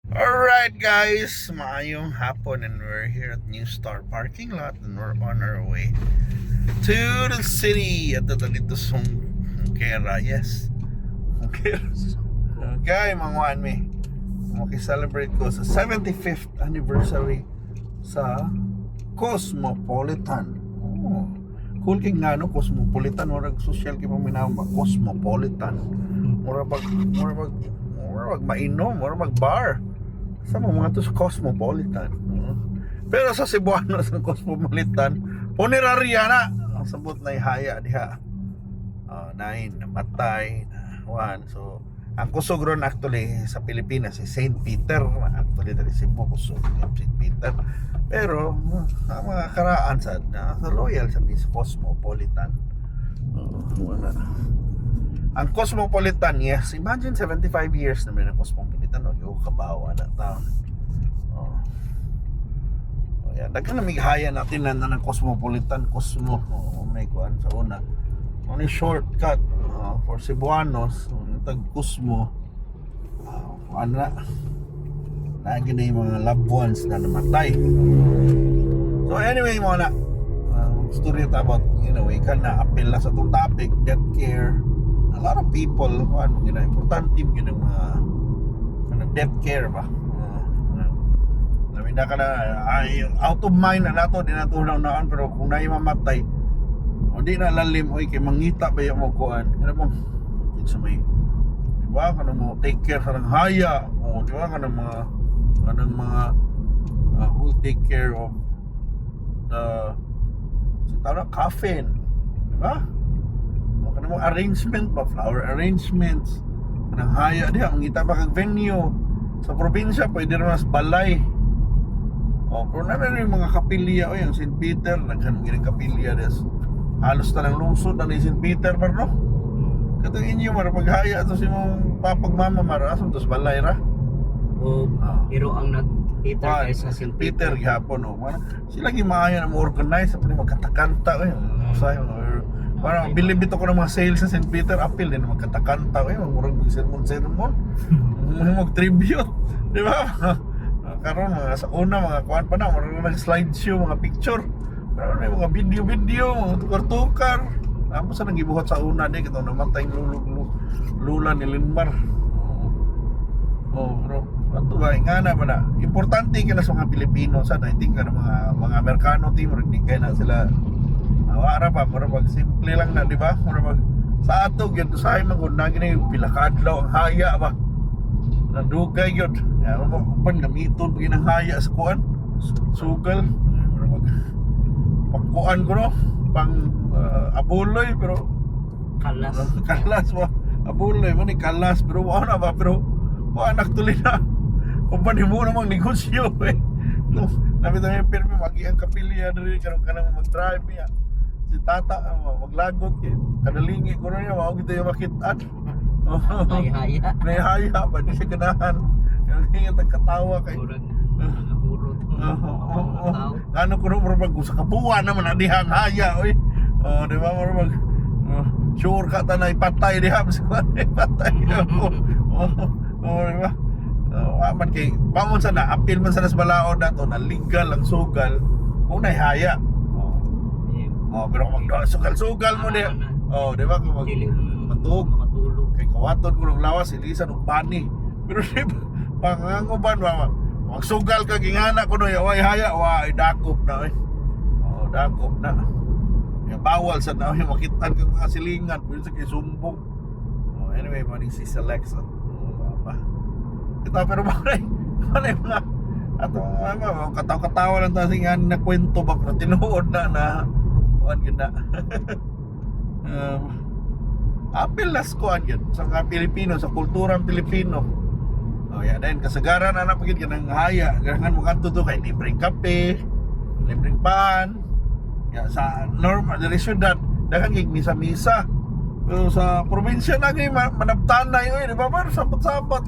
Alright guys, maayong hapon and we're here at New Star parking lot and we're on our way to the city at dito sa Kera, yes. Okay, mga me. Celebrate ko sa 75th anniversary sa Cosmopolitan. Oh, cool king nga no, Cosmopolitan. Murag social kaya paminaw ba, Cosmopolitan. Murag mainom, murag bar. Sa mga to sa Cosmopolitan. Pero sa Cebuano sa Cosmopolitan, punerarya na. Ang sabot na ihaya diha. 9 namatay, 1. So, ang kusog ron actually sa Pilipinas si St. Peter. Actually dali Cebu kusog St. Peter. Pero ang mga karaan sa loyal sa Cosmopolitan. Wala na. Ang Cosmopolitan, yes, imagine 75 years na may ng Cosmopolitan, no? Yung kabawa na taon. Yan, daghan na migahaya natin na ng Cosmopolitan, Cosmo, may kuhan sa una. Only shortcut for Cebuanos, yung tag Cosmo, ano na, lagi na yung mga loved ones na namatay. So anyway, mga na, story about, we can appeal na sa itong topic, death care. A lot of people, importante yung mga death care ba? Namin na ka na, out of mind na nato, di natulong naan, pero kung na mamatay, o di na lalim, o kay mangita ba yung magkuhan? Ano bang, sa may, diba, ka na mo take care sa ng haya, o diba, ka na mga, who take care of the, sa tawag na, coffin, diba? Kanang arrangement pa, flower arrangements, kanang haya diha, ang ngita pa kag venue sa probinsya, pwede rin mas balay. Pero naman yung mga kapilya, yung St. Peter, naghanong ginang kapilya des. Halos talang lungsod na ni St. Peter par no. Katong inyo mara paghaya to si mong papagmama mara ason tos balay ra. Pero ang nagtita sa St. Peter gihapon sila gimaayo na mo organize sa magkatakanta usahay parang bilib ito ko ng mga sales sa St. Peter, appeal din magkatakanta, magmurag mag-sermon, mag-tribute, di ba? Karon mga sa una, mga kuhan pa na, marang nag-slideshow, mga picture, pero na mga video, mga tukar-tukar, tapos sa nag-ibuhat sa una, di katong namatay lula ni Linmar. Pero ato ba, nga na ba na, importante ka na sa mga Pilipino, sana hindi ka na mga Amerikano team, hindi kaya na sila wala pa, pag simple lang na, di ba? Sa ato, ganito sa akin maguna, yung pilakadlaw, ang haya ba? Nandugay yun. Pan gamiton, pag ang haya sa kuan, sugal. Pagkuan ko, no? Pang abuloy, pero kalas ba? Abuloy, man kalas, pero wala na ba? Pero wala naktuloy na. Kung pa mo namang negosyo, Nabi tayo yung pirmi, magi ang kapilya na rin, karong ka nang mag-drive niya. Si tata, maglagot kadalingi ko na niya, wawag ito yung makitaan. May haya ba, di siya ganahan. Kaya tagkatawa kay ano ko rin marabag sa kabuwa naman na dihang haya di ba marabag sure ka ta na ipatay diha ipatay ako di ba man kay pamon sana apil man sana sa balaod nato na legal ang sugal kung na haya. Pero kung sugal-sugal mo di ba kung matug kay kawaton ko ng lawas ilisan og bani pero di ba panganguban ba magsugal ka gingana ko no way haya dakop na dakop na bawal sa na makitan kang mga silingan pwede sa kay sumbong. Anyway maning si Alexa ito pero malay mga ato katawa lang tayo nga na kwento ba pero tinuod na yun na apil las kuan yun sa mga Pilipino, sa kulturang Pilipino. Then kasagaran anak pagid ka ng haya ganyan mo kanto to kay libreng kape, libreng pan sa normal diri syudad daghang gig misa-misa pero sa probinsya na gay manabtanay di ba ba sapat-sapat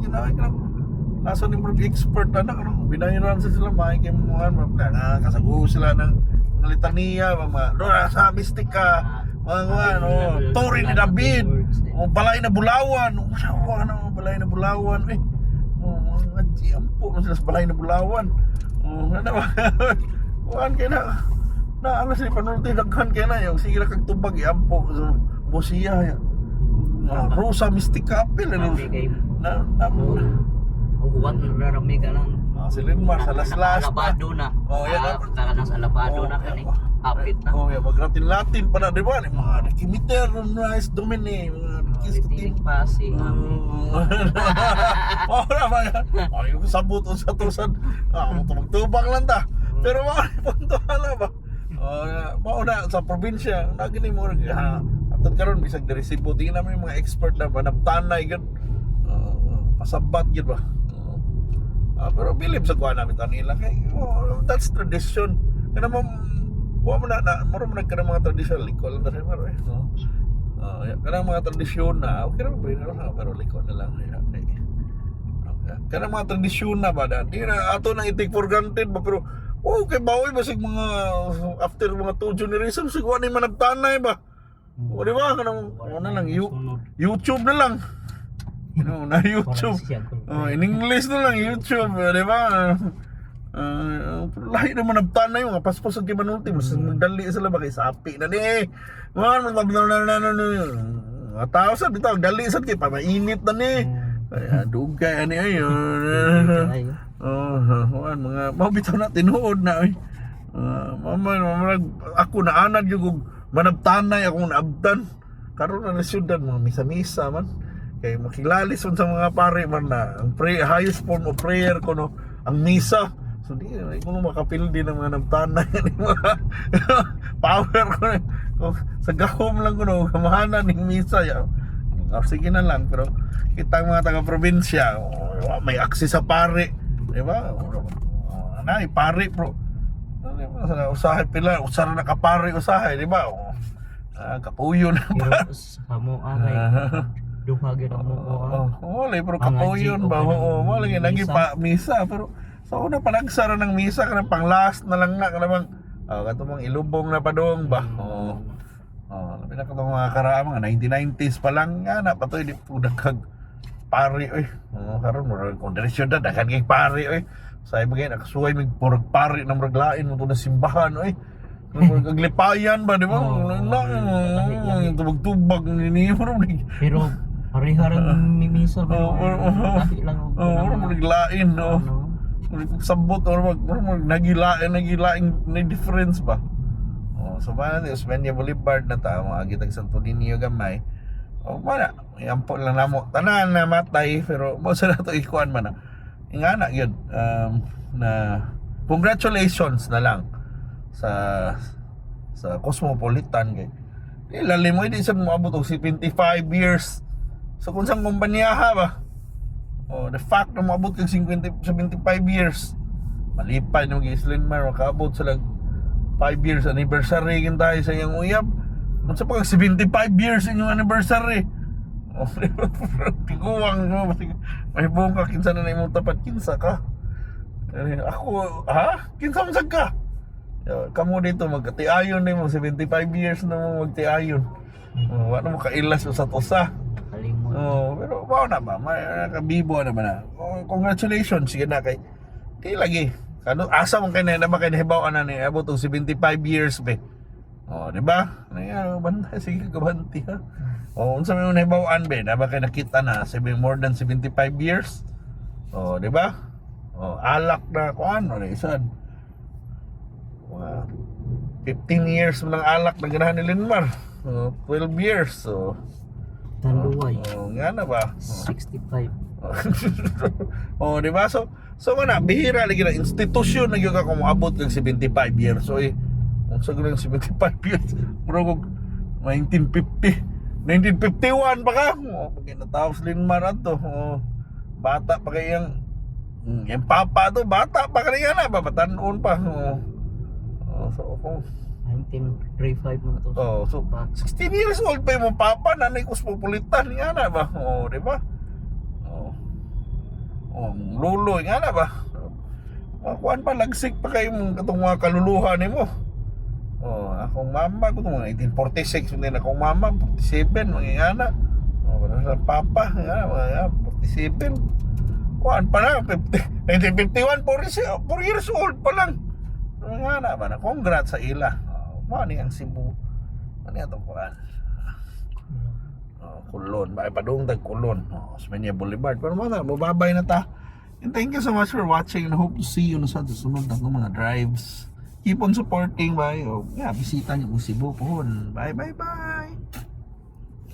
nasa ni mga expert na binayaran sila makikip mga kasaguho sila ng litania mga sa mistika mga Tori ni David balay na Bulawan balay na Bulawan ngaji ampo man sila sa balay na Bulawan. Ano ba? Kuan kay na ano sila panulti daghan kay na yung sige kag tubag iampo sa Bosiya. Rosa Mystica Apple Sabi kay na huwag rarami ka lang. si Linmar sa laslas pa. Alabado na. Oh, yan. Taka na sa alabado na kani. Apit na. Oh, yeah, mag-Latin pa na, di ba? Mga nakimiter, nice domini, mga Titing pasi. Oh, na ba yan? Ay, yung sabot o sa tusan. Magtubang lang ta. Pero mga puntuhan na ba? Mauna sa probinsya, nagini mo rin. At karon bisag di resibo, tingin namin yung mga expert na manabtanay, gan. Pasabat, gan ba? Pero believe sa kuha namin tanila kay that's tradition. Kaya naman wa mo na moro man nagkana mga tradition liko lang dali maro eh. Kana mga tradisyon na okay ra ba pero liko na lang ya. Okay. Kana mga tradisyon na ba di na ato na i-take for granted ba pero okay bawi basig mga after mga two generations siguro ni managtanay ba. O di ba kanang ano lang YouTube na lang. Na YouTube. In English na lang YouTube, di ba? Lahi naman nagtanay mga paspas ang kimanulti mo magdali sila ba kay sapi na ni man tao sa bitaw dali sad kay pa mainit na ni dugay ani ay mga mabitaw na tinuod na ay mama ako na anad yung manabtanay akong naabdan karon na syudad mga misa-misa man kay makilalis sa mga pare man na ang highest form of prayer ko no ang misa so di ko makapildi ng mga nagtanay ni mga power ko sa gahom lang ko no kamahanan ng misa ya sige na lang pero kitang mga taga probinsya may access sa pare di ba anay pare pro sa usahay pila usara na kapare usahay di ba kapuyo na ba sa mo ay duha gyud ang mo. Wala pero kapoyon ba? Wala gyud nagi pa misa pero sa una pa nagsara ng misa kanang pang last na lang na kanang kato mang ilubong na padong ba. Labi na katong mga karaan mga 1990s pa lang nga na patoy di pudak kag pari oy. Karon mo kondisyon da dagan kay pari oy. Say bagay nakasuway mig purag pari na muraglain mo to na simbahan oy. Kaglipayan ba di ba? Yung tubag-tubag ni pero pare-harang mimisa ba? Dati lang. Maglain, no? Sabot, or nagilain na difference ba? So, paano yung Osmeña Boulevard na tao, mga gitag Santo Niño gamay. Wala, yan po lang namo. Tanan na matay, pero most na ito ikuan man na. Nga na, yun, na congratulations na lang sa Cosmopolitan kay ilalim mo hindi sa moabot og 75 years so kung sang kumpanya ba the fact na moabot kag 75 years malipay no gislin man makaabot sila 5 years anniversary kin tayo sa iyang uyab unsa pa kag 75 years inyong anniversary tiguang mo may buong ka kinsa na imong tapat kinsa ka ako kinsa man sad ka kamu dito magtiayon ni mo 75 years na mo magtiayon. Wala mo kailas sa usa. Pero bao na ba may kabibo na ba na. Congratulations sige na kay di lagi. Kano asa man kay na ba kay nahibaw-an na ni abot og 75 years be. Di ba? Bantay sige gabanti ha. Unsa may nahibaw-an be na ba kay nakita na more than 75 years. Di ba? Alak na kuan ano isad. 15 years mo lang alak na ganahan ni Linmar. 12 years. So Tanduay. Nga na ba? 65. Di ba? So na bihira lagi na institusyon na gyud ka kung moabot kag 75 years. So unsa gyud 75 years? Bro 1951 pa ka. Pag natapos Linmar ato. Bata pa kay yung papa to, bata pa kaniya na ba? Batanon pa. So 1935 mo to. So 16 years old pa yung papa nanay Cosmopolitan nga na ba? Di ba? Lulo nga na ba? Kuan pa lagsik pa kayo katong mga kaluluha nimo. Akong mama ko tong 1946 hindi na akong mama 47 mga ana. Sa papa nga 47. Kuan pa lang, 1951, 4 years old pa lang. Nga na ba na, congrats sa ila. Mo ni ang Cebu. Ano yan itong kuan? Kulon, bakit padung tag Kulon. Osmeña Boulevard. Pero mga mababay na ta. And thank you so much for watching and hope to see you sa susunod na mga drives. Keep on supporting, bye. Yeah, bisita niyo ang Cebu po. Bye, bye, bye.